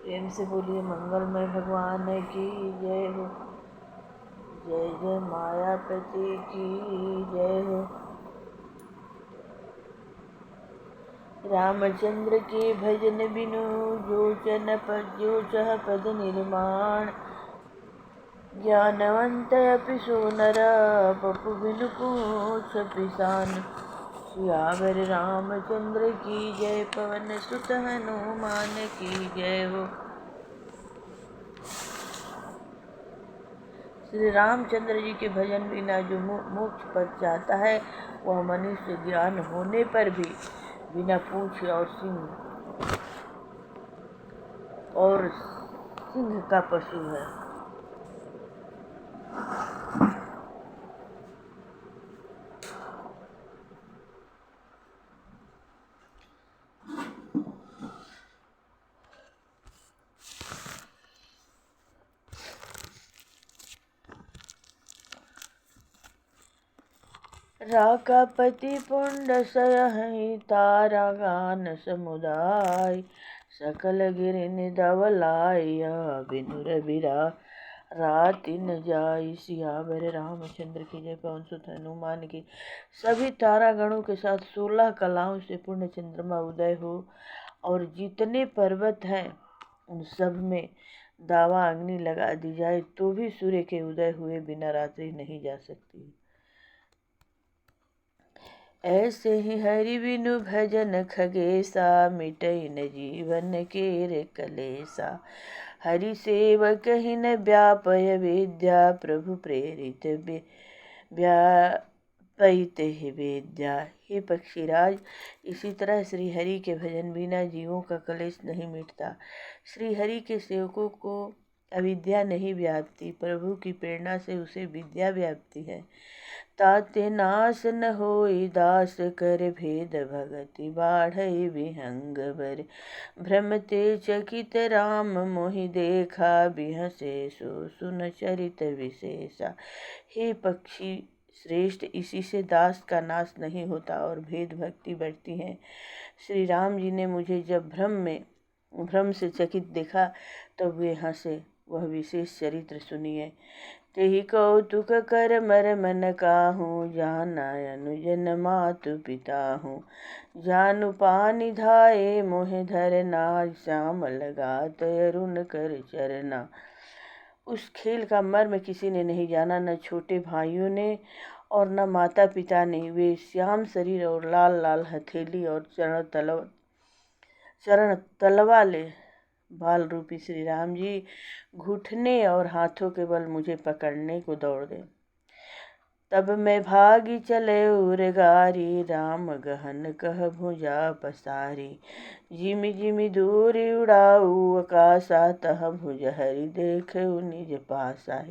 प्रेम से बोलिए मंगलमय भगवान की जय हो। जय जय मायापति की जय हो। रामचंद्र के भजन बिनु जो चह पद निर्माण। ज्ञानवंत अपि सो नर बपु बिनु पूछ पिसान। सियावर रामचंद्र की जय पवन सुत हनुमान की जय हो। श्री रामचंद्र जी के भजन बिना जो मोक्ष पद चाहता है वह मनुष्य ज्ञान होने पर भी बिना पूछ और सिंह का पशु है। राकापति पुंड सयहि तारा गान समुदाय। सकल गिरिन धवलाय बिनु रविरा राति न जाई। सियावर रामचंद्र की जय। पवन सुत हनुमान की। सभी तारागणों के साथ 16 कलाओं से पूर्ण चंद्रमा उदय हो और जितने पर्वत हैं उन सब में दावा अग्नि लगा दी जाए तो भी सूर्य के उदय हुए बिना रात्रि नहीं जा सकती। ऐसे ही हरि बिनु भजन खगेसा मिटई न जीवन के रे कलेसा। हरि सेवक ही न व्यापय विद्या प्रभु प्रेरित व्यापैत ही विद्या। हे पक्षीराज, इसी तरह श्री हरि के भजन बिना जीवों का कलेश नहीं मिटता। श्री हरि के सेवकों को अविद्या नहीं व्यापती, प्रभु की प्रेरणा से उसे विद्या व्यापती है। ताते नाश न होई दास कर भेद भगति बाढ़ई विहंग बर। भ्रमते चकित राम मोहि देखा बिहसे सो सुन चरित विशेषा। हे पक्षी श्रेष्ठ, इसी से दास का नाश नहीं होता और भेद भक्ति बढ़ती है। श्री राम जी ने मुझे जब भ्रम से चकित देखा तब वे हंसे। वह विशेष चरित्र सुनिए। तेहि कौतुक कर मर मन काहूँ जाना अनुजन मातु पिता हूँ। जानु पानि धाये मोहि धरना श्याम लगात अरुण कर चरना। उस खेल का मर्म किसी ने नहीं जाना, न छोटे भाइयों ने और न माता पिता ने। वे श्याम शरीर और लाल लाल हथेली और चरण तलवा ले बाल रूपी श्री राम जी घुटने और हाथों के बल मुझे पकड़ने को दौड़ गए। तब मैं भागी चले उरगारी राम गहन कह भुजा पसारी। जिमि जिमि दूरी उड़ाऊ आकाशा तह भुज हरि देखऊ निज पासा।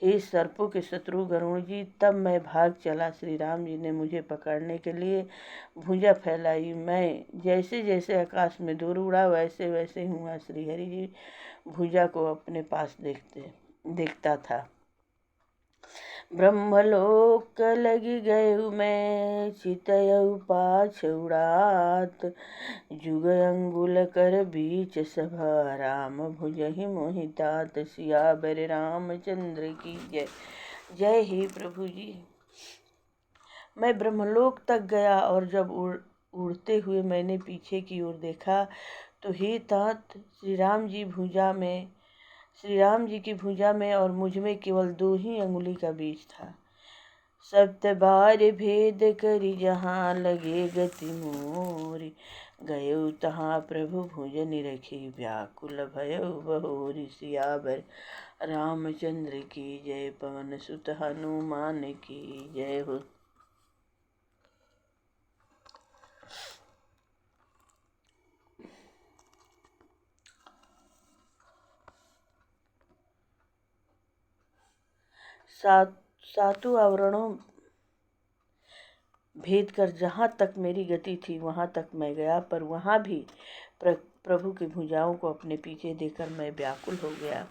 हे सर्पों के शत्रु गरुण जी, तब मैं भाग चला। श्री राम जी ने मुझे पकड़ने के लिए भुजा फैलाई। मैं जैसे जैसे आकाश में दूर उड़ा वैसे वैसे हुआ। श्री हरि जी भुजा को अपने पास देखता था। ब्रह्मलोक लगी गयु मैं चितयउ पाछ उड़ात। जुग अंगुल कर बीच सभा राम भुजहि मोहितात। सियावर रामचंद्र की जय। जय हे प्रभु जी। मैं ब्रह्मलोक तक गया और जब उड़ते हुए मैंने पीछे की ओर देखा तो हे तात श्री राम जी की भुजा में और मुझ में केवल 2 ही अंगुली का बीच था। सप्त बार भेद करी जहाँ लगे गति मोरी। गयो तहाँ प्रभु भुज निरखी व्याकुल भयउ बहोरी। सियावर रामचंद्र की जय। पवन सुत हनुमान की जय हो। सातों आवरणों भेद कर जहाँ तक मेरी गति थी वहाँ तक मैं गया, पर वहाँ भी प्रभु की भुजाओं को अपने पीछे देखकर मैं व्याकुल हो गया।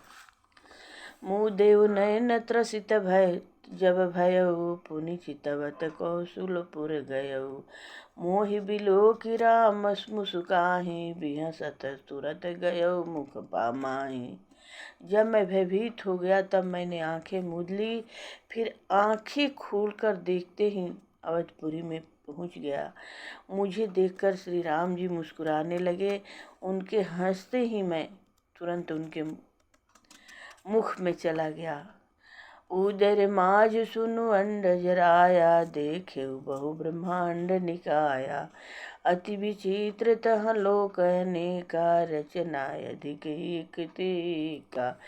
मुँह देव नयन त्रसित भय, जब भयउ पुनि चितवत कौशलपुर गयउ। मोहि बिलो की राम मुस्काहि, बिहसत तुरत गयउ मुख पामाहि। जब मैं भयभीत हो गया तब मैंने आंखें मूंद ली, फिर आंखें खोलकर देखते ही अवधपुरी में पहुंच गया। मुझे देखकर श्री राम जी मुस्कुराने लगे। उनके हंसते ही मैं तुरंत उनके मुख में चला गया। उदर माज सुनु अंड जराया, देखे बहु ब्रह्मांड निकाया। अति विचित्र तह लोक अनेका, रचना अधिक एक का।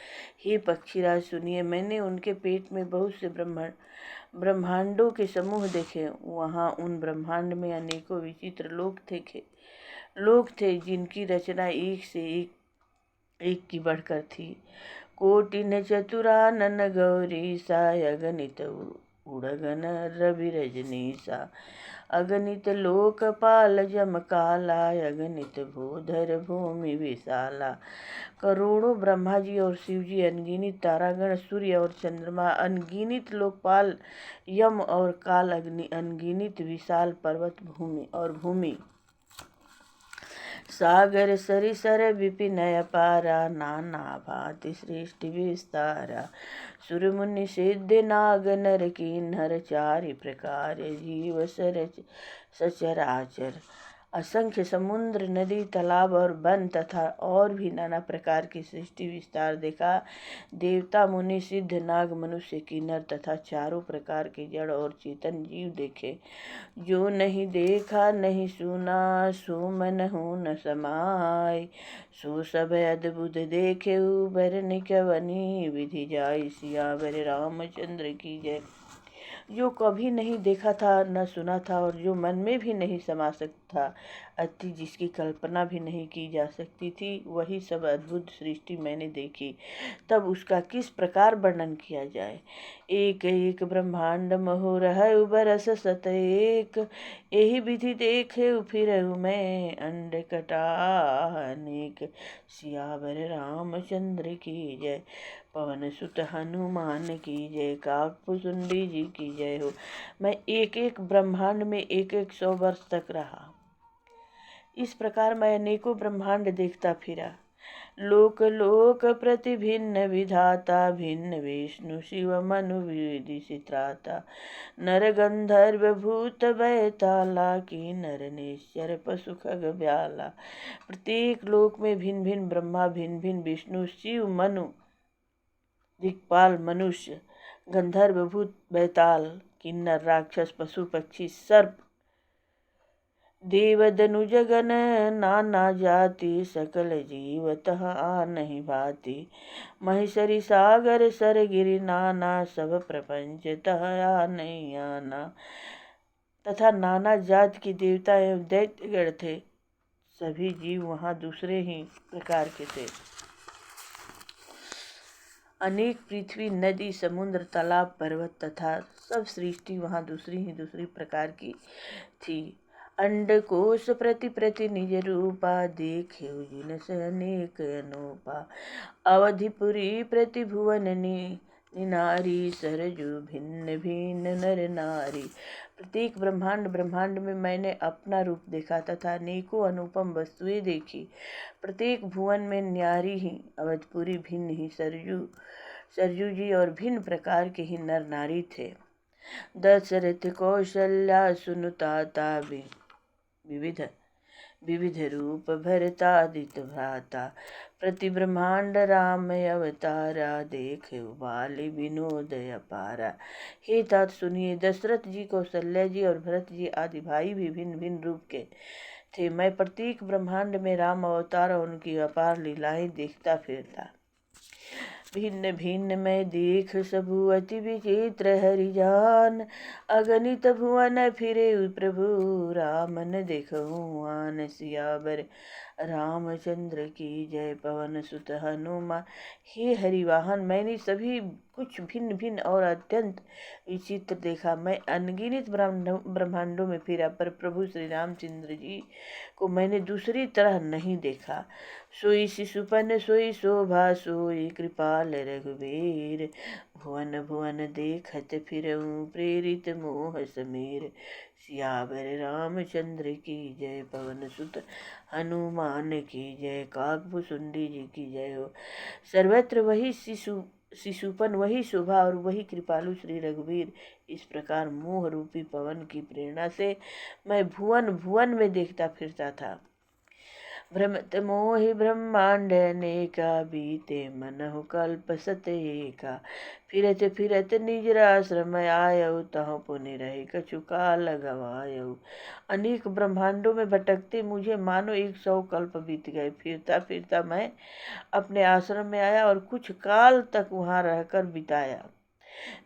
हे पक्षीराज सुनिए, मैंने उनके पेट में बहुत से ब्रह्मांडों के समूह देखे। वहाँ उन ब्रह्मांड में अनेकों विचित्र लोग थे जिनकी रचना एक से एक की बढ़कर थी। कोटिन चतुरानन गौरी सा, अगणित उड़गन रवि रजनीसा। अगणित लोकपाल जम काला, अगणित भूधर भूमि विशाला। करोड़ों ब्रह्मा जी और शिव जी, अनगिनित तारागण, सूर्य और चंद्रमा, अनगिनित लोकपाल यम और काल, अनगिनित विशाल पर्वत भूमि, सागर सरिसर विपिन अपारा, नाना भांति सृष्टि विस्तारा। सुर मुनि सिद्ध नाग नर किन्नर, चारि प्रकार जीव सचराचर। असंख्य समुद्र, नदी, तालाब और वन तथा और भी नाना प्रकार की सृष्टि विस्तार देखा। देवता, मुनि, सिद्ध, नाग, मनुष्य, किन्नर तथा चारों प्रकार के जड़ और चेतन जीव देखे। जो नहीं देखा नहीं सुना, सो मन हो न समाय। सो सब अद्भुत देखे, बरन कवनी विधि जाय। सियावर रामचंद्र की जय। जो कभी नहीं देखा था, न सुना था, और जो मन में भी नहीं समा सकता था, अति जिसकी कल्पना भी नहीं की जा सकती थी, वही सब अद्भुत सृष्टि मैंने देखी। तब उसका किस प्रकार वर्णन किया जाए। एक एक ब्रह्मांड मोह रहु बरस सत एक, यही विधि देखे फिरहु मैं अंड कटा अनेक। सियावर रामचंद्र की जय। पवन सुत हनुमान की जय। काकभुसुंडी जी की जय हो। मैं एक एक ब्रह्मांड में एक 100 वर्ष तक रहा। इस प्रकार मैं अनेकों ब्रह्मांड देखता फिरा। लोक लोक प्रति भिन्न विधाता, भिन्न विष्णु शिव मनु विदित्राता। नर गंधर्व भूत बैताला, की नर निश्चर पशु खग ब्याला। प्रत्येक लोक में भिन्न भिन्न ब्रह्मा, भिन्न भिन्न विष्णु, शिव, मनु, दिक्पाल, मनुष्य, गंधर्व, भूत, बैताल, किन्नर, राक्षस, पशु, पक्षी, सर्प, देव, दनुज गण, नाना जाति, सकल जीव तह आ नहीं भाति। महेश्वरी सागर सर गिरि नाना, सब प्रपंच तह आ नहीं आना। तथा नाना जाति के देवता एवं दैत्यगण थे। सभी जीव वहाँ दूसरे ही प्रकार के थे। अनेक पृथ्वी, नदी, समुद्र, तालाब, पर्वत तथा सब सृष्टि वहाँ दूसरी प्रकार की थी। अंडकोश प्रति प्रति निज रूपा, देखे जिनस अनेक अनूपा। अवधिपुरी प्रति भुवन नारी, सरजू भिन्न भिन्न नर नारी। प्रत्येक ब्रह्मांड में मैंने अपना रूप देखा तथा अनेकों अनुपम वस्तुएं देखी। प्रत्येक भुवन में न्यारी ही, अवधपुरी भिन्न ही, सरजू जी और भिन्न प्रकार के ही नर नारी थे। दशरथ कौशल्या सुनुताता, विविध रूप भरतादित भ्राता। प्रति ब्रह्मांड राम अवतारा, देखे बाली विनोद अपारा। हे तात सुनिए, दशरथ जी, कौशल्या जी और भरत जी आदि भाई भी भिन्न भिन्न रूप के थे। मैं प्रत्येक ब्रह्मांड में राम अवतार और उनकी अपार लीलाएं देखता फिरता। भिन्न भिन्न मैं देख सबु अति विचित्र हरिजान। अगणित भुवन फिरे प्रभु, रामन देखहु आन। सियावर रामचंद्र की जय। पवन सुत हनुमान। हे हरिवाहन, मैंने सभी कुछ भिन्न भिन्न और अत्यंत विचित्र देखा। मैं अनगिनत ब्रह्मांडों में फिरा, पर प्रभु श्री रामचंद्र जी को मैंने दूसरी तरह नहीं देखा। सोई शिशुपन सोई शोभा सोई कृपाल रघुवीर। भुवन भुवन देखत फिरऊं प्रेरित मोह समीर। सियावर रामचंद्र की जय। पवन सुत हनुमान की जय। काकभुसुंडी जी की जय हो। सर्वत्र वही शिशुपन, वही शोभा और वही कृपालु श्री रघुवीर। इस प्रकार मोह रूपी पवन की प्रेरणा से मैं भुवन भुवन में देखता फिरता था। भ्रमत मोहि ब्रह्मांड अनेका, बीते मनहु कल्प सत एका। फिरत फिरत निज आश्रम आयऊ, तहु पुनि रही कछु काल गवायऊ। अनेक ब्रह्मांडों में भटकते मुझे मानो 100 कल्प बीत गए। फिरता फिरता मैं अपने आश्रम में आया और कुछ काल तक वहाँ रहकर बिताया।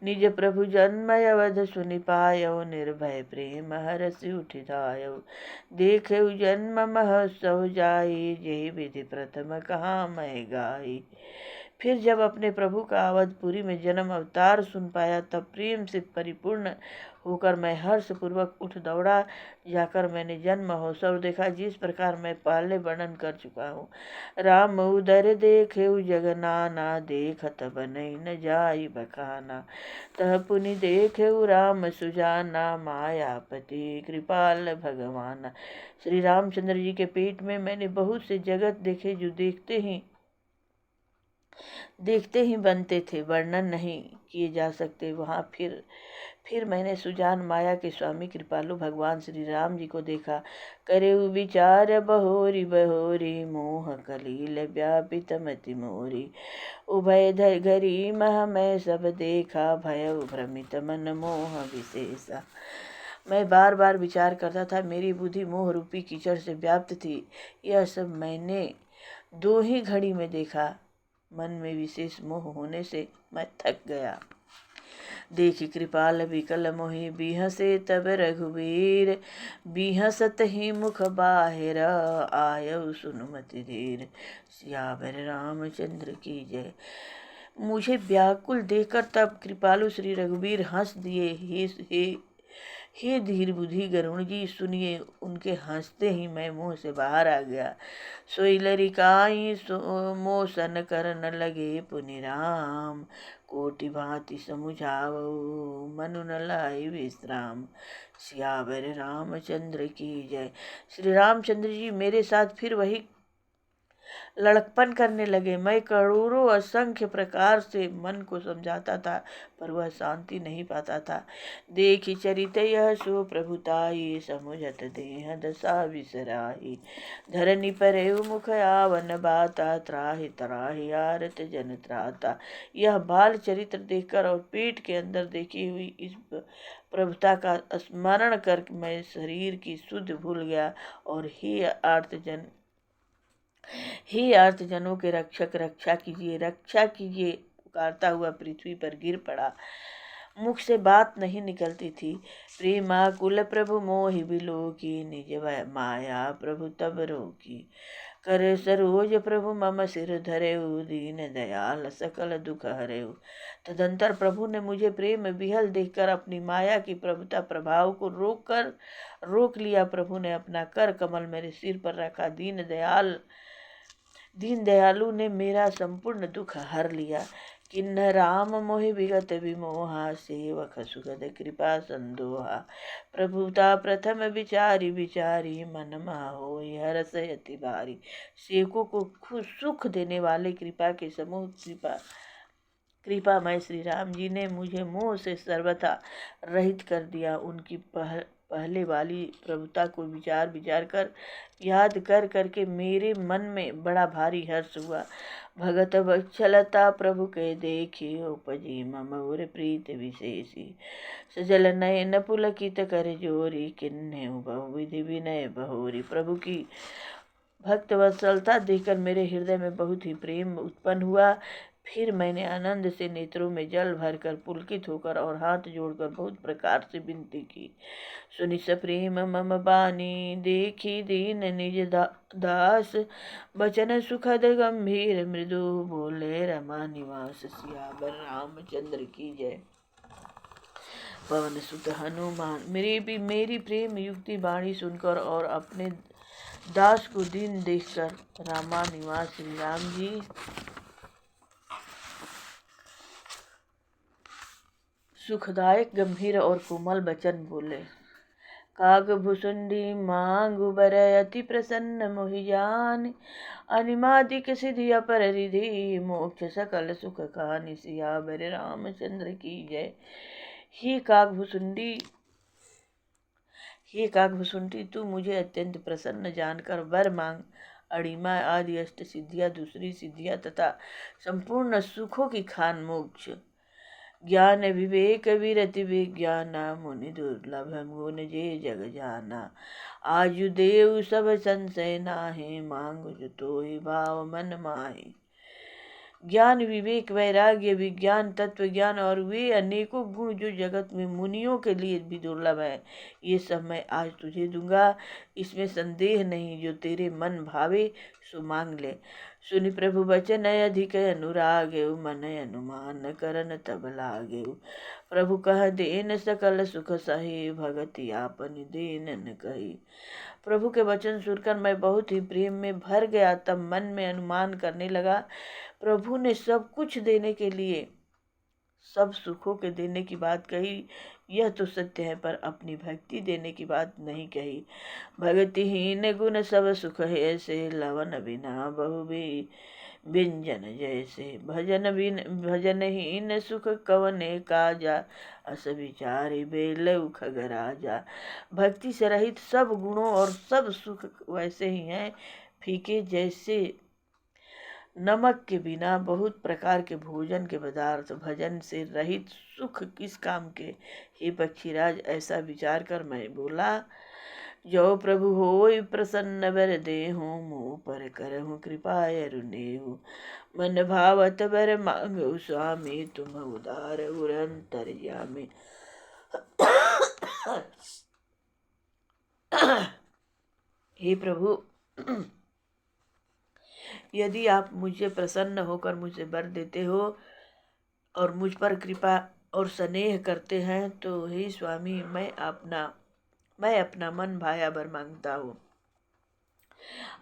निज प्रभु जन्म अवध सुनि पायऊ, निर्भय प्रेम हरसि उठि धायऊ। देखऊ जन्म महोत्सव जाई, जेहि विधि प्रथम कहाँ मैं गाई। फिर जब अपने प्रभु का अवधपुरी में जन्म अवतार सुन पाया, तब प्रेम से परिपूर्ण होकर मैं हर्ष पूर्वक उठ दौड़ा। जाकर मैंने जन्म महोत्सव देखा, जिस प्रकार मैं पहले वर्णन कर चुका हूँ। राम उदर देखे जगनाना, देखत बनई न जाई बखाना। तह पुनि देखे राम सुजाना, मायापति कृपाल भगवाना। श्री रामचंद्र जी के पेट में मैंने बहुत से जगत देखे, जो देखते ही बनते थे, वर्णन नहीं किए जा सकते। वहाँ फिर मैंने सुजान माया के स्वामी कृपालु भगवान श्री राम जी को देखा। करे विचार बहोरी बहोरी, मोह कलील व्यापित मति मोरी। उभय घरी मह मैं सब देखा, भय भ्रमित मन मोह विशेषा। मैं बार बार विचार करता था, मेरी बुद्धि मोह रूपी कीचड़ से व्याप्त थी। यह सब मैंने 2 ही घड़ी में देखा। मन में विशेष मोह होने से मैं थक गया। देखी कृपाल विकल मोहि, बिहसे तब रघुवीर। बिहसत ही मुख बाहिर, आयऊ सुनुमति धीर। सियावर रामचंद्र की जय। मुझे व्याकुल देखकर तब कृपालु श्री रघुवीर हंस दिए। हे धीर बुद्धि गरुण जी, सुनिए। उनके हंसते ही मैं मुंह से बाहर आ गया। सोई लरिकाई मोसन करन लगे पुनि राम, कोटि भांति समुझावऊ मनु न लाई विश्राम। सियावर रामचंद्र की जय। श्री रामचंद्र जी मेरे साथ फिर वही लड़कपन करने लगे। मैं करोड़ों असंख्य प्रकार से मन को समझाता था, पर वह शांति नहीं पाता था। देखी चरित यह सो प्रभुताई, समुझत देह दशा विसराई। धरनी पर मुख आवन बाता, त्राहि त्राहि आरत जन त्राता। यह बाल चरित्र देखकर और पेट के अंदर देखी हुई इस प्रभुता का स्मरण कर मैं शरीर की शुद्ध भूल गया और हे आर्तजनों के रक्षक, रक्षा कीजिए पुकारता हुआ पृथ्वी पर गिर पड़ा। मुख से बात नहीं निकलती थी। प्रेमाकुल प्रभु मोहि बिलोकी, निज माया प्रभु तब रोकी। कर सरोज प्रभु मम सिर धरेऊ, दीन दयाल सकल दुख हरेऊ। तदंतर प्रभु ने मुझे प्रेम विहल देखकर अपनी माया की प्रभुता प्रभाव को रोक लिया। प्रभु ने अपना कर कमल मेरे सिर पर रखा। दीन दयालु ने मेरा संपूर्ण दुख हर लिया। किन्ह राम मोहि विगत विमोहा, सेवक सुगद कृपा संदोहा। प्रभुता प्रथम विचारी विचारी, मन महा होई हरस अति भारी। सेवकों को सुख देने वाले कृपा के समूह कृपामय श्री राम जी ने मुझे मोह से सर्वथा रहित कर दिया। उनकी पहले वाली प्रभुता को विचार कर याद कर करके मेरे मन में बड़ा भारी हर्ष हुआ। भगत वत्सलता प्रभु के देखी, उपजी मम उर प्रीत विशेषी। सजल नयन पुलकित कर जोरी, किन्हे बहुविधि विनय बहोरी। प्रभु की भक्त वत्सलता देखकर मेरे हृदय में बहुत ही प्रेम उत्पन्न हुआ। फिर मैंने आनंद से नेत्रों में जल भरकर पुलकित होकर और हाथ जोड़कर बहुत प्रकार से विनती की। सुनि सप्रेम मम बानी, देखी दीन निज दास, बचन सुखद गंभीर मृदु, बोले रमा निवास। सियावर रामचंद्र की जय। पवन सुत हनुमान। मेरी प्रेम युक्ति वाणी सुनकर और अपने दास को दीन देखकर रामा निवास श्री राम जी सुखदायक गंभीर और कोमल वचन बोले। काग भुसुंडी मांगु बर, अति प्रसन्न मोहि जान, अनिमादिक सिद्धि अपर रिधि, मोक्ष सकल सुख कहानी। सियावर रामचंद्र की जय। हे काकभुसुंडी, तू मुझे अत्यंत प्रसन्न जानकर वर मांग। अणिमा आदि अष्ट सिद्धियां, दूसरी सिद्धियां तथा संपूर्ण सुखों की खान मोक्ष, ज्ञान विवेक विरति विज्ञाना, मुनि दुर्लभ गुण जे जग जाना। आयु देव सब संशय नाहि, मांगु जो तोहि भाव मन माहि। ज्ञान विवेक वैराग्य विज्ञान तत्व ज्ञान और वे अनेकों गुण जो जगत में मुनियों के लिए भी दुर्लभ है, ये सब मैं आज तुझे दूंगा, इसमें संदेह नहीं। जो तेरे मन भावे सो मांग ले। सुनि प्रभु बचन अधिक अनुराग, मन अनुमान करन तब लागे। प्रभु कह देन सकल सुख सही, भगति आपन देन न कही। प्रभु के वचन सुनकर मैं बहुत ही प्रेम में भर गया। तब मन में अनुमान करने लगा, प्रभु ने सब कुछ देने के लिए, सब सुखों के देने की बात कही, यह तो सत्य है, पर अपनी भक्ति देने की बात नहीं कही। भगतिहीन गुण सब सुख है से, लवन बिना बहु भी व्यंजन जैसे। भजनहीन सुख कवने काजा, अस विचारी बेलऊ खगराजा। भक्ति से रहित सब गुणों और सब सुख वैसे ही हैं, फीके जैसे नमक के बिना बहुत प्रकार के भोजन के पदार्थ। भजन से रहित सुख किस काम के। हे पक्षीराज, ऐसा विचार कर मैं बोला, जो प्रभु होय प्रसन्न बर देहु, मुँह पर करहु कृपा अरु नेहु। मन भावत बर मांगो स्वामी, तुम उदार उर अंतर्यामी। हे प्रभु, यदि आप मुझे प्रसन्न होकर मुझे वर देते हो और मुझ पर कृपा और स्नेह करते हैं, तो हे स्वामी, मैं अपना मन भाया वर मांगता हूँ।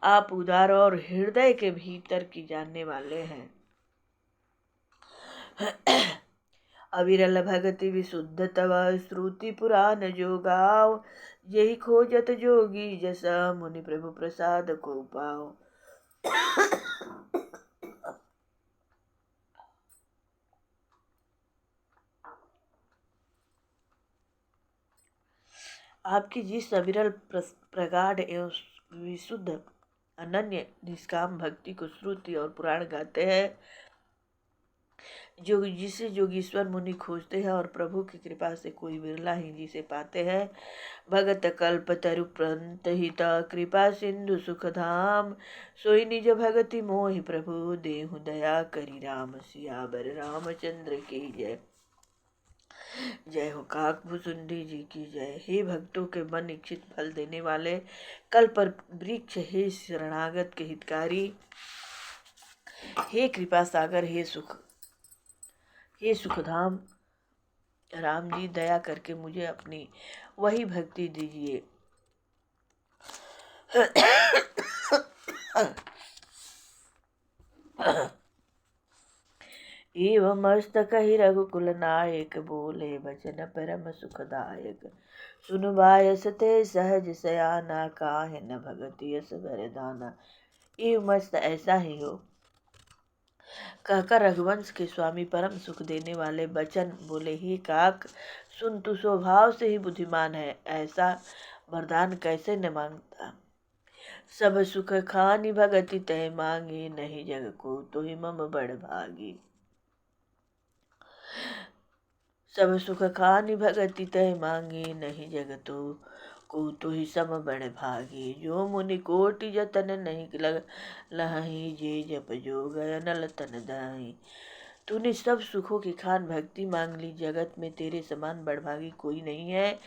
आप उदार और हृदय के भीतर की जानने वाले हैं। अविरल भगति विशुद्ध तव, श्रुति पुराण जो गाओ, यही खोजत जोगी जसा, मुनि प्रभु प्रसाद को पाओ। आपकी जिस अविरल प्रगाढ़ एवं विशुद्ध अनन्य निष्काम भक्ति को श्रुति और पुराण गाते हैं, जिसे जोगीश्वर मुनि खोजते हैं और प्रभु की कृपा से कोई बिरला ही जिसे पाते हैं। भगत कल्प तरु प्रंत हिता, कृपा सिंधु सुख धाम, सोई निज भगति मोहि प्रभु, देहु दया करी राम। सियावर रामचंद्र की जय। जय हो काकभुसुंडी जी की जय। हे भक्तों के मन इच्छित फल देने वाले कल्प वृक्ष, हे शरणागत के हितकारी, हे कृपा सागर, हे सुखधाम राम जी, दया करके मुझे अपनी वही भक्ति दीजिए। एवं मस्तक ही रघुकुल नायक, बोले वचन परम सुखदायक। सुनु बायस ते सहज सयाना, काहे न भगति यस वरदाना। एवं मस्त ऐसा ही हो कहकर रघुवंश के स्वामी परम सुख देने वाले वचन बोले। ही काक सुन, तू स्वभाव से ही बुद्धिमान है, ऐसा वरदान कैसे न मांगता। सब सुख खानी भगति तय मांगी, नहीं जग को तो ही मम बड़ भागी। सब सुख खानी भगति तय मांगी, नहीं जग को तो ही सम बड़ भागी, जो मुनि कोटि जतन नहीं लग लहाई, जे जप जोग अनल तन दाई। तूने सब सुखों की खान भक्ति मांग ली, जगत में तेरे समान बड़भागी कोई नहीं है।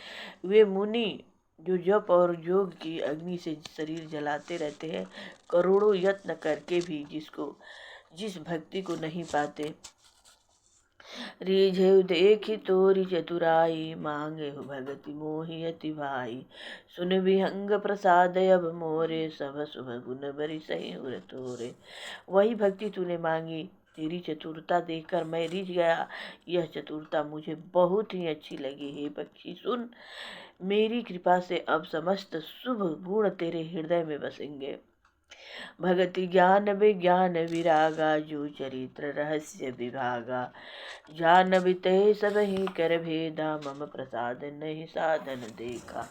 वे मुनि जो जप और योग की अग्नि से शरीर जलाते रहते हैं, करोड़ों यत्न करके भी जिस भक्ति को नहीं पाते। रिझेउ देखि तोरी चतुराई, मांगे हो भगति मोहि अति भाई। सुन विहंग प्रसाद अब मोरे, सब शुभ गुण बरी सही उर तोरे। वही भक्ति तूने मांगी, तेरी चतुरता देखकर मैं रिझ गया। यह चतुरता मुझे बहुत ही अच्छी लगी। हे पक्षी सुन, मेरी कृपा से अब समस्त शुभ गुण तेरे हृदय में बसेंगे। भगति ज्ञान विज्ञान विरागा, जो चरित्र रहस्य विभागा। जानबि ते सब ही कर भेदा, मम प्रसाद नहीं साधन देखा।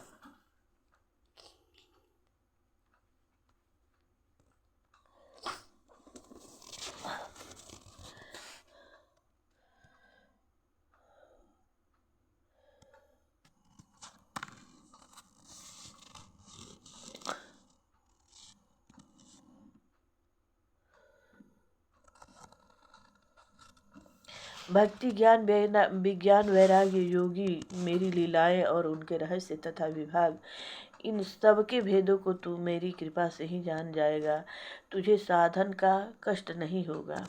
भक्ति ज्ञान विज्ञान वैराग्य योगी मेरी लीलाएं और उनके रहस्य तथा विभाग, इन सब के भेदों को तू मेरी कृपा से ही जान जाएगा। तुझे साधन का कष्ट नहीं होगा।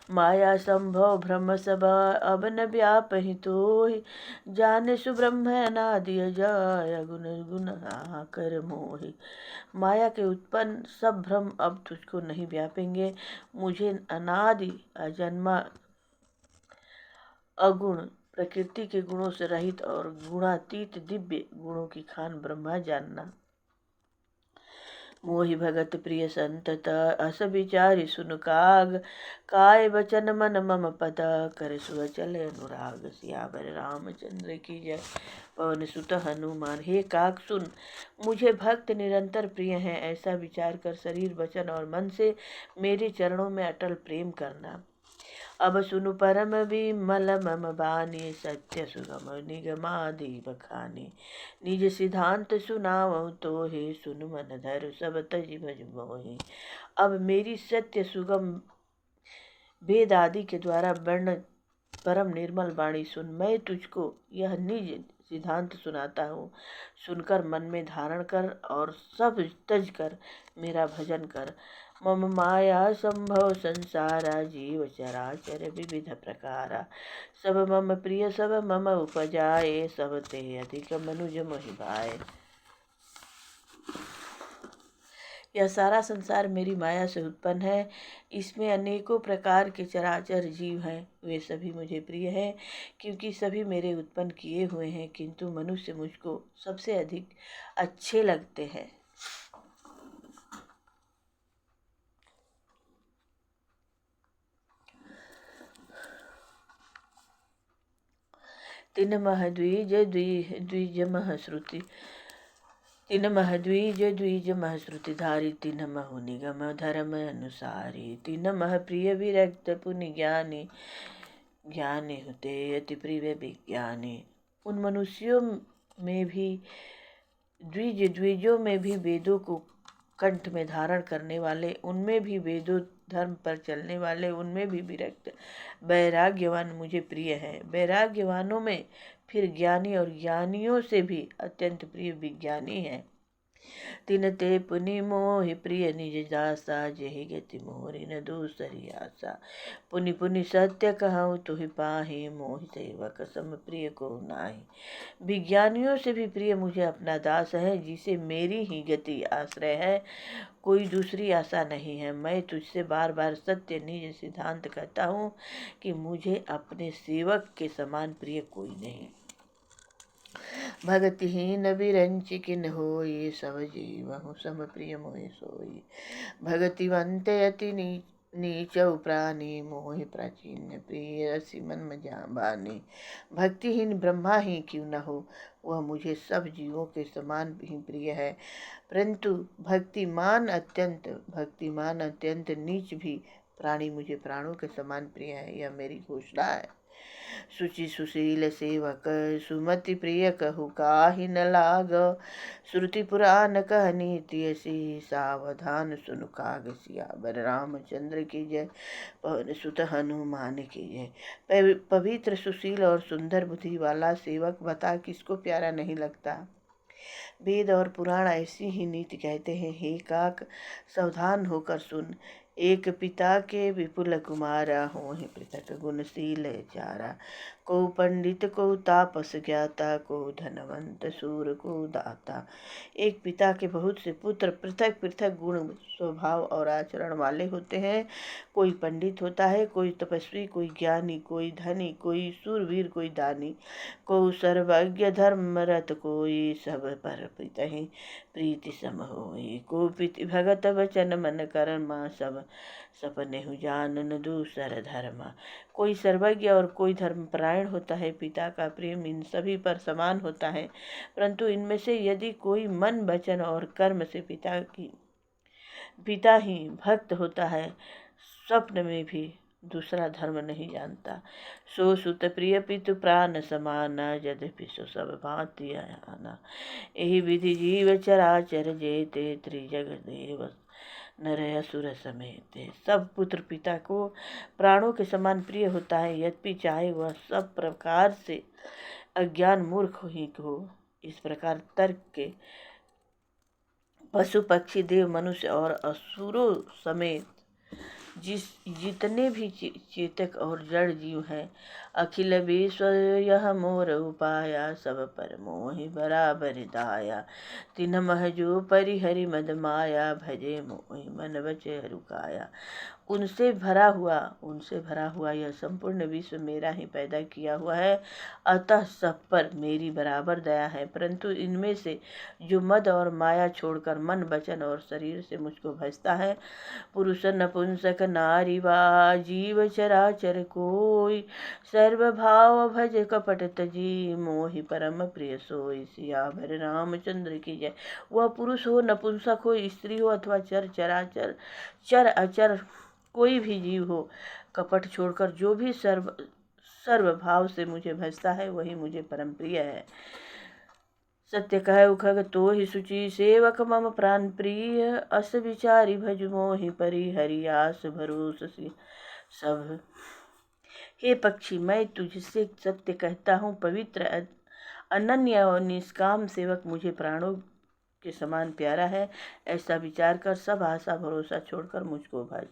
माया संभव भ्रम सब अब न व्यापहि तोहि, जाने सुब्रह्म अनादि अजय गुण गुण कर मोहि। माया के उत्पन्न सब भ्रम अब तुझको नहीं व्यापेंगे। मुझे अनादि अजन्मा अगुण प्रकृति के गुणों से रहित और गुणातीत दिव्य गुणों की खान ब्रह्मा जानना। मोहि भगत प्रिय संतत, अस विचारि सुन काग। काय वचन मन मम पद, कर सुअचल अनुराग। सियावर रामचंद्र की जय। पवन सुत हनुमान। हे काग सुन, मुझे भक्त निरंतर प्रिय हैं, ऐसा विचार कर शरीर वचन और मन से मेरे चरणों में अटल प्रेम करना। अब सुनु परम विमल मम बानी, सत्य सुगम निगमादि बखानी। निज सिद्धांत सुनावहु तोहि, सुन मन धर सब तजि भज मोहि। अब मेरी सत्य सुगम वेद आदि के द्वारा वर्णित परम निर्मल वाणी सुन। मैं तुझको यह निज सिद्धांत सुनाता हूँ, सुनकर मन में धारण कर और सब तज कर मेरा भजन कर। मम माया संभव संसारा, जीव चराचर विविध प्रकारा। सब मम प्रिय सब मम उपजाए, सब ते अधिक मनुज मोहि भाए। यह सारा संसार मेरी माया से उत्पन्न है, इसमें अनेकों प्रकार के चराचर जीव हैं। वे सभी मुझे प्रिय हैं, क्योंकि सभी मेरे उत्पन्न किए हुए हैं, किंतु मनुष्य मुझको सबसे अधिक अच्छे लगते हैं। तिन मह द्विज द्विज मह श्रुति, तिन मह द्विज द्विज मह श्रुति धारी। तिन महु निगम धर्म अनुसारी, तिन मह प्रिय विरक्त पुनि ज्ञानी। ज्ञानी होते अति प्रिय विज्ञानी। उन मनुष्यों में भी द्विजों में भी वेदों को कंठ में धारण करने वाले, उनमें भी वेदों धर्म पर चलने वाले, उनमें भी विरक्त वैराग्यवान मुझे प्रिय है। वैराग्यवानों में फिर ज्ञानी और ज्ञानियों से भी अत्यंत प्रिय विज्ञानी है। तिन ते पुनि मोहि प्रिय निज दासा, जेहि गति मोरि न दूसरी आशा। पुनि पुनि सत्य कहूँ तुहि पाहि, मोहि सेवक सम प्रिय को नाहि। विज्ञानियों से भी प्रिय मुझे अपना दास है, जिसे मेरी ही गति आश्रय है, कोई दूसरी आशा नहीं है। मैं तुझसे बार बार सत्य निज सिद्धांत कहता हूँ कि मुझे अपने सेवक के समान प्रिय कोई नहीं। भगतिहीन विरंचि किन होई, सब जीवहु सम प्रिय मोहि सोई। भगतिवंत अति नीचौ प्राणी, मोहि प्राचीन प्रिय रसि मन मजाबानी। भक्तिहीन ब्रह्मा ही क्यों न हो, वह मुझे सब जीवों के समान ही प्रिय है, परंतु भक्तिमान अत्यंत नीच भी प्राणी मुझे प्राणों के समान प्रिय है। यह मेरी घोषणा है। सुचि सुशील सेवक सुमति प्रिय कहु काहि न लाग। श्रुति पुराण कह नीति यसी सावधान सुनु काग। सियावर रामचंद्र की जय, पवन सुत हनुमान की जय। पवित्र सुशील और सुंदर बुद्धि वाला सेवक बता किसको प्यारा नहीं लगता। वेद और पुराण ऐसी ही नीति कहते हैं। हे काक, सावधान होकर सुन। एक पिता के विपुल कुमारा, होहि पृथक गुणशील चारा। को पंडित को तापस ज्ञाता, को धनवंत सूर को दाता। एक पिता के बहुत से पुत्र पृथक पृथक गुण, स्वभाव और आचरण वाले होते हैं। कोई पंडित होता है, कोई तपस्वी, कोई ज्ञानी, कोई धनी, कोई सूरवीर, कोई दानी। को सर्वज्ञ धर्मरत, कोई सब पर पितहि प्रीति सम होई। को प्रीति भगत वचन मन कर्मा, सब सपने हु जानन दूसर धर्मा। कोई सर्वज्ञ और कोई धर्मपरायण होता है। पिता का प्रेम इन सभी पर समान होता है, परंतु इनमें से यदि कोई मन वचन और कर्म से पिता ही भक्त होता है, स्वप्न में भी दूसरा धर्म नहीं जानता। सो सुत प्रिय पितु प्राण समाना, यद्यपि सो सब भांति आना। यही विधि जीव चराचर जेते, त्रिजग देव नर असुर समेत। सब पुत्र पिता को प्राणों के समान प्रिय होता है, यद्यपि चाहे वह सब प्रकार से अज्ञान मूर्ख ही हो। इस प्रकार तर्क के पशु पक्षी देव मनुष्य और असुरों समेत जितने भी चेतक और जड़ जीव हैं, अखिल विश्व यह मोर उपाया, सब पर मोहि बराबर दाया। तिन मह जो परिहरि मद माया, भजे मोहि मन बचे रुकाया। उनसे भरा हुआ यह संपूर्ण विश्व मेरा ही पैदा किया हुआ है, अतः सब पर मेरी बराबर दया है। परंतु इनमें से जो मद और माया छोड़कर मन वचन और शरीर से मुझको भजता है, पुरुष नपुंसक नारी वा जीव चराचर कोई, सर्वभाव भज कपट तजी, मोहि परम प्रिय सोई। सियावर रामचंद्र की जय। वह पुरुष हो, नपुंसक हो, स्त्री हो अथवा चर चराचर, चर अचर कोई भी जीव हो, कपट छोड़कर जो भी सर्वभाव से मुझे भजता है, वही मुझे परम प्रिय है। सत्य कह उखग तो ही सुचि, सेवक मम प्राण प्रिय, अस विचारी भज मोहि परि, हरियास भरोस सब। हे पक्षी, मैं तुझसे सत्य कहता हूँ, पवित्र अनन्य और निष्काम सेवक मुझे प्राणों के समान प्यारा है। ऐसा विचार कर सब आशा भरोसा छोड़कर मुझको भज।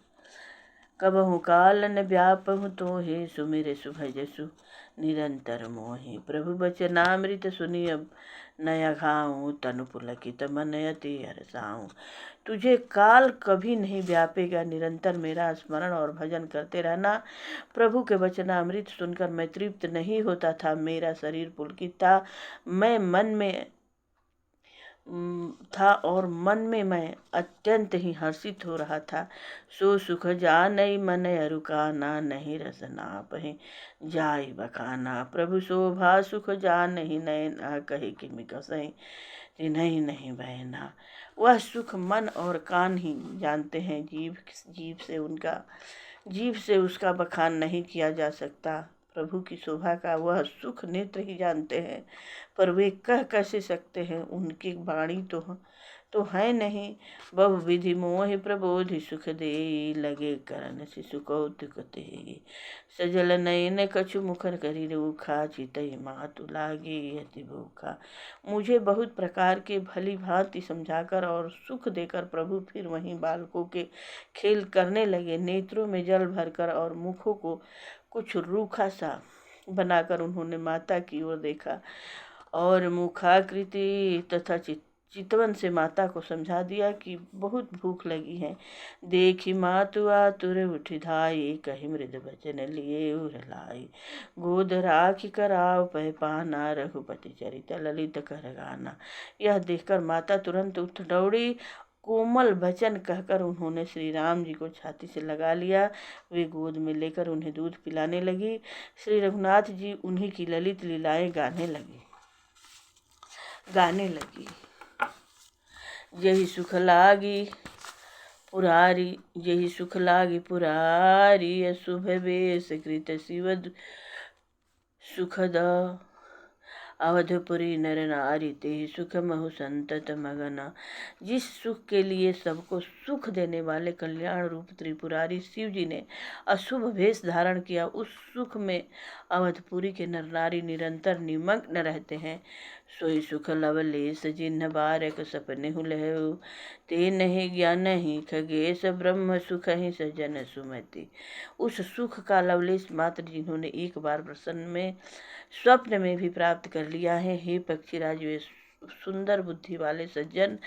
कबहु काल न व्यापहु तो हे, सुमिर सुभजसु निरंतर मोहि। प्रभु बचनामृत सुनिय नया घाऊँ, तनु पुलकित मन अति हरसाऊँ। तुझे काल कभी नहीं व्यापेगा, निरंतर मेरा स्मरण और भजन करते रहना। प्रभु के वचनामृत सुनकर मैं तृप्त नहीं होता था, मेरा शरीर पुलकित था, मैं मन में था और मन में मैं अत्यंत ही हर्षित हो रहा था। सो सुख जानई मन अरुकाना, नहीं रस नापहि जाय बखाना। प्रभु शोभा सुख जानहि नैना, कहे किमि कसहि तिन्हि नहीं बहना। वह सुख मन और कान ही जानते हैं, जीभ से उसका बखान नहीं किया जा सकता। प्रभु की शोभा का वह सुख नेत्र ही जानते हैं, पर वे कह कैसे सकते हैं, उनकी वाणी तो है नहीं। बहु विधि मोहि प्रबोधि सुख दे, लगे करन शिशु कौतुक ते। सजल नयन कछु मुखर करी रूखा, चितई मातु लागे अति भूखा। मुझे बहुत प्रकार के भली भांति समझाकर और सुख देकर प्रभु फिर वहीं बालकों के खेल करने लगे। नेत्रों में जल भरकर और मुखों को कुछ रूखा सा बनाकर उन्होंने माता की ओर देखा और मुखाकृति तथा चितवन से माता को समझा दिया कि बहुत भूख लगी है। देखी मातु आतुर उठि धाई, कही मृद बचन लिए उर लाई। गोद राखी कराव पह पाना, रघुपति चरित ललित कर गाना। यह देखकर माता तुरंत उठ दौड़ी, कोमल वचन कहकर उन्होंने श्री राम जी को छाती से लगा लिया। वे गोद में लेकर उन्हें दूध पिलाने लगी। श्री रघुनाथ जी उन्हीं की ललित लीलाएं गाने लगी। यही सुख लागी पुरारी, अशुभ वेश कृत शिव सुखद अवधपुरी नर नारी ते सुख महु संतत मगन। जिस सुख के लिए सबको सुख देने वाले कल्याण रूप त्रिपुरारी शिव जी ने अशुभ भेष धारण किया, उस सुख में अवधपुरी के नर नारी निरंतर निमग्न रहते हैं। सोई सुख लवलेश जिन्ह बारक सपने हुलहु, ते नहीं ज्ञान ही खगेश ब्रह्म सुख ही सजन सुमति। उस सुख का लवलेश मात्र जिन्होंने एक बार प्रसन्न में स्वप्न में भी प्राप्त कर लिया है, हे पक्षीराज, वे सुंदर बुद्धि वाले सज्जन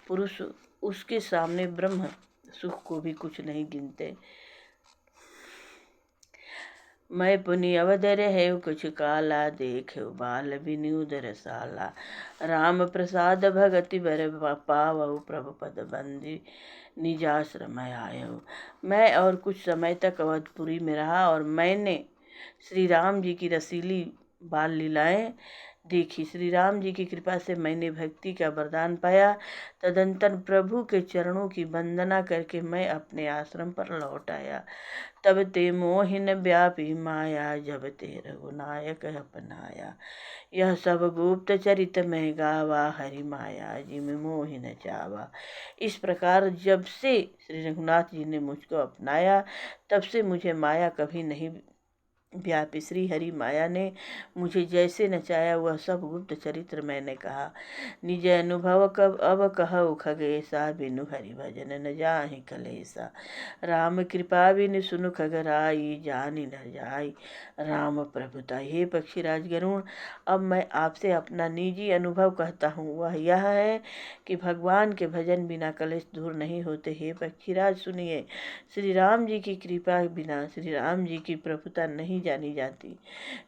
पुरुष उसके सामने ब्रह्म सुख को भी कुछ नहीं गिनते। मैं पुनि अवधर है कुछ काला, देख बाल विनुदर साला। राम प्रसाद भगति बर पावऊ, प्रभु पद बंदी निजाश्रम आयो। मैं और कुछ समय तक अवधपुरी में रहा और मैंने श्री राम जी की रसीली बाल लीलाएं देखी। श्री राम जी की कृपा से मैंने भक्ति का वरदान पाया। तदंतर प्रभु के चरणों की वंदना करके मैं अपने आश्रम पर लौट आया। तब ते मोहिन व्यापी माया, जब ते रघुनायक अपनाया। यह सब गुप्त चरित में गावा, हरि माया जिम मोहिन चावा। इस प्रकार जब से श्री रघुनाथ जी ने मुझको अपनाया, तब से मुझे माया कभी नहीं व्यापी। श्री हरि माया ने मुझे जैसे नचाया वह सब गुप्त चरित्र मैंने कहा। निज अनुभव कब अब कहु खगेसा, बिनु हरि भजन न जाहि कलेसा। राम कृपा बिनु सुनु खगराई, जानि न जाई राम प्रभुता। हे पक्षीराज गरुण, अब मैं आपसे अपना निजी अनुभव कहता हूँ। वह यह है कि भगवान के भजन बिना कलेश दूर नहीं होते। हे पक्षीराज सुनिए, श्री राम जी की कृपा बिना श्री राम जी की प्रभुता नहीं जानी जाती।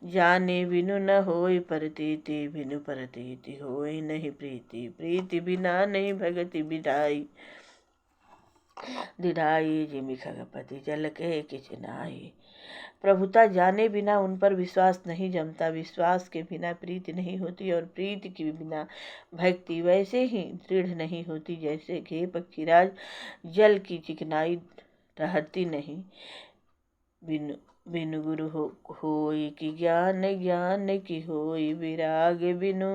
जाने बिनु न होय परतीति, बिनु परतीति होय नहीं प्रीति। प्रीति बिना नहीं भगति बिधाई, दिधाई जिमि खगपति जल के किछ नाई। प्रभुता जाने बिना उन पर विश्वास नहीं जमता। विश्वास के बिना प्रीति नहीं होती और प्रीति के बिना भक्ति वैसे ही दृढ़ नहीं होती जैसे कि पक्षीराज जल की चिकनाई ठहरती नहीं। बिनु बिनु गुरु होई कि ज्ञान, ज्ञान की होई विराग। बिनु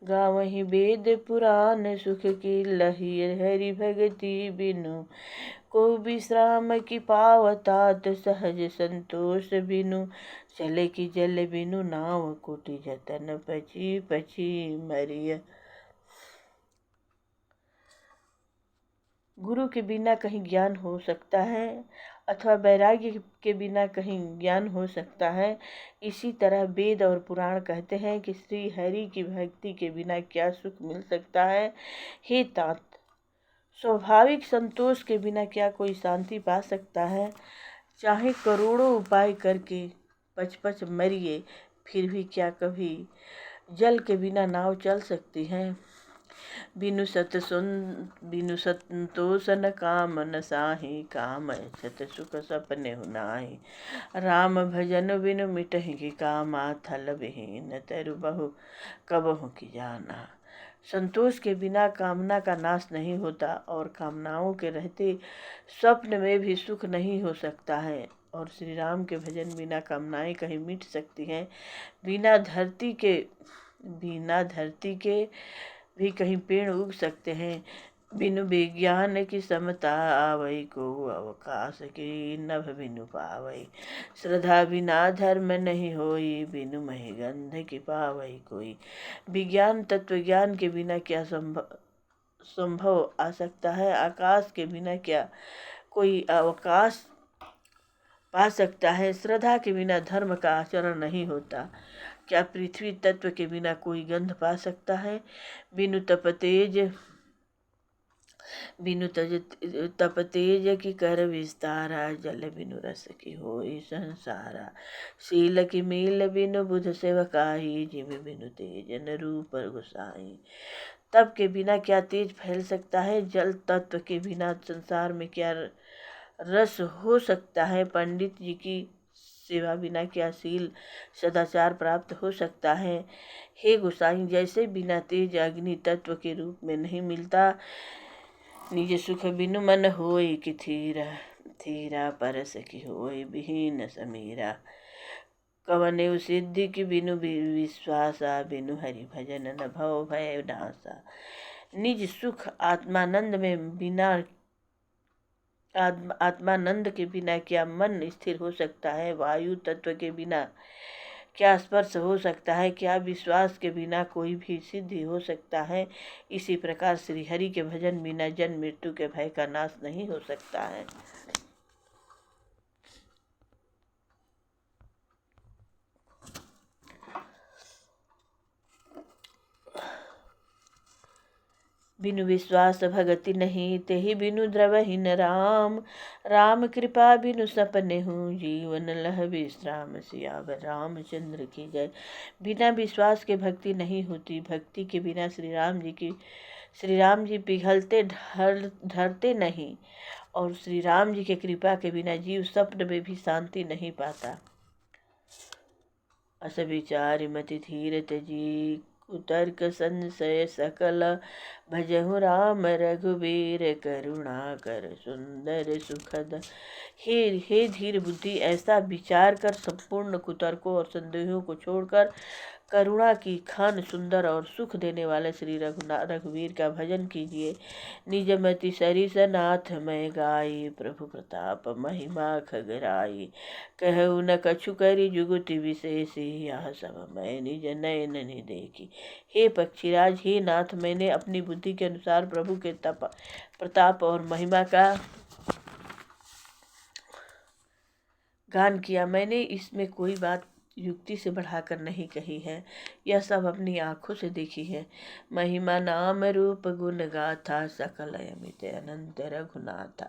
गावहि वेद पुराण, सुख की लही हरि भगति बिनु। को विश्राम की पावतात, सहज संतोष बिनु। चले कि जल बिनु नाव, कोटि जतन पची पची मरिय। गुरु के बिना कहीं ज्ञान हो सकता है अथवा वैराग्य के बिना कहीं ज्ञान हो सकता है। इसी तरह वेद और पुराण कहते हैं कि श्री हरि की भक्ति के बिना क्या सुख मिल सकता है। हे तात, स्वाभाविक संतोष के बिना क्या कोई शांति पा सकता है। चाहे करोड़ों उपाय करके पच मरिए, फिर भी क्या कभी जल के बिना नाव चल सकती है। बिनु संतोष न काम न साही, काम छत सुख सपने हुनाही। राम भजन बिनु मिटहि की कामा, थल विहीन तरु बहु कबहु की जाना। संतोष के बिना कामना का नाश नहीं होता और कामनाओं के रहते स्वप्न में भी सुख नहीं हो सकता है। और श्री राम के भजन बिना कामनाएं कहीं मिट सकती हैं। बिना धरती के भी कहीं पेड़ उग सकते हैं। बिनु विज्ञान की समता आवई, को अवकाश की नभ बिनु पावई। श्रद्धा बिना धर्म नहीं होई, बिनु मही गंध की पावई कोई। विज्ञान तत्व ज्ञान के बिना क्या संभव आ सकता है। आकाश के बिना क्या कोई अवकाश पा सकता है। श्रद्धा के बिना धर्म का आचरण नहीं होता। क्या पृथ्वी तत्व के बिना कोई गंध पा सकता है। बिनु तप तेज की कर विस्तारा, जल बिनु रस की होई संसारा। शील की मील बिनु बुध सेवकाई, जिम बिनु तेज न रूप गुसाई। तप के बिना क्या तेज फैल सकता है। जल तत्व के बिना संसार में क्या रस हो सकता है। पंडित जी की सेवा बिना क्या शील सदाचार प्राप्त हो सकता है। हे गोसाई, जैसे बिना तेज अग्नि तत्व के रूप में नहीं मिलता, निज सुख बिनु मन होई कि थीरा, थीरा परस की होई विहीन समीरा। कवने सिद्धि की बिनु विश्वासा, बिनु हरि भजन न भव भय नासा। निज सुख आत्मानंद में बिना आत्मानंद के बिना क्या मन स्थिर हो सकता है? वायु तत्व के बिना क्या स्पर्श हो सकता है? क्या विश्वास के बिना कोई भी सिद्धि हो सकता है? इसी प्रकार श्री हरि के भजन बिना जन्म मृत्यु के भय का नाश नहीं हो सकता है। बिनु विश्वास भगति नहीं, तेहि बिनु द्रवहीन राम। राम कृपा बिनु सपने हूँ, जीवन लह विश्राम। सियावर रामचंद्र की जय। बिना विश्वास के भक्ति नहीं होती। भक्ति के बिना श्री राम जी पिघलते ढरते नहीं, और श्री राम जी के कृपा के बिना जीव स्वप्न में भी शांति नहीं पाता। अस विचार मति धीर तजी, कुतर्क संशय सकल। भजहु राम रघुबीर, करुणा कर सुंदर सुखद। हे धीर बुद्धि, ऐसा विचार कर संपूर्ण कुतर्कों और संदेहों को छोड़कर करुणा की खान सुंदर और सुख देने वाले श्री रघुवीर का भजन कीजिए। निजमति सरिस नाथ मैं गाई, प्रभु प्रताप महिमा खगराई। कहु न कछु करी जुगति विशेषी, यह सब मैं निज नयन नि देखी। हे पक्षीराज, हे नाथ, मैंने अपनी बुद्धि के अनुसार प्रभु के प्रताप और महिमा का गान किया। मैंने इसमें कोई बात युक्ति से बढ़ाकर नहीं कही है, यह सब अपनी आँखों से देखी है। महिमा नाम रूप गुण गाथा, सकल अमित अनंत रघुनाथा।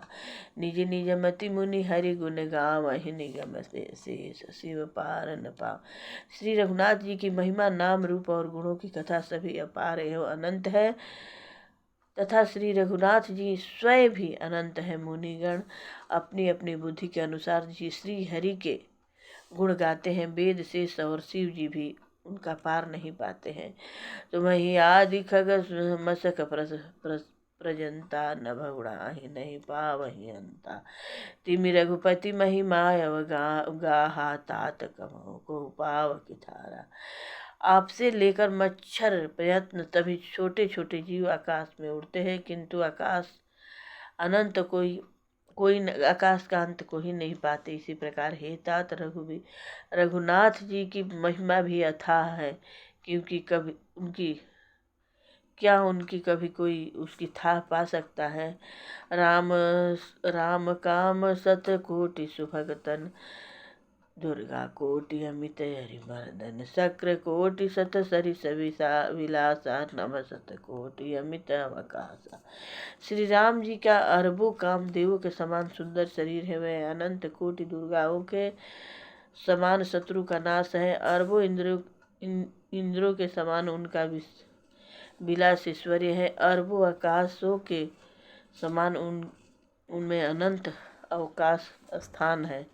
निज निज मति मुनि हरि गुण गावहि, निगम शेष शिव पार न पाव। श्री रघुनाथ जी की महिमा, नाम, रूप और गुणों की कथा सभी अपार एवं अनंत है, तथा श्री रघुनाथ जी स्वयं भी अनंत है। मुनिगण अपनी अपनी बुद्धि के अनुसार जी श्री हरि के गुण गाते हैं। वेद शेष और शिव जी भी उनका पार नहीं पाते हैं। तुम्हि आदि खग मसक प्रजंता, नभ गुणाहि नहीं पावहि अंता। तिमि रघुपति महिमा गाहा, तात कमहु को पाव किथारा। आपसे लेकर मच्छर प्रयत्न तभी छोटे छोटे जीव आकाश में उड़ते हैं, किंतु आकाश अनंत कोई आकाश का अंत को ही नहीं पाते। इसी प्रकार हे तात रघुनाथ जी की महिमा भी अथाह है, क्योंकि उनकी कभी कोई उसकी था पा सकता है। राम काम सत कोटि सुभगतन, दुर्गा कोटि अमित हरिमर्दन। शक्र कोटि सत सरिस विलासा, नभ सत कोटि अमित अवकाशा। श्री राम जी का अरबों कामदेवों के समान सुंदर शरीर है। वह अनंत कोटि दुर्गाओं के समान शत्रु का नाश है। अरबों इंद्रों के समान उनका विलास ऐश्वर्य है। अरबों आकाशों के समान उनमें अनंत अवकाश स्थान है।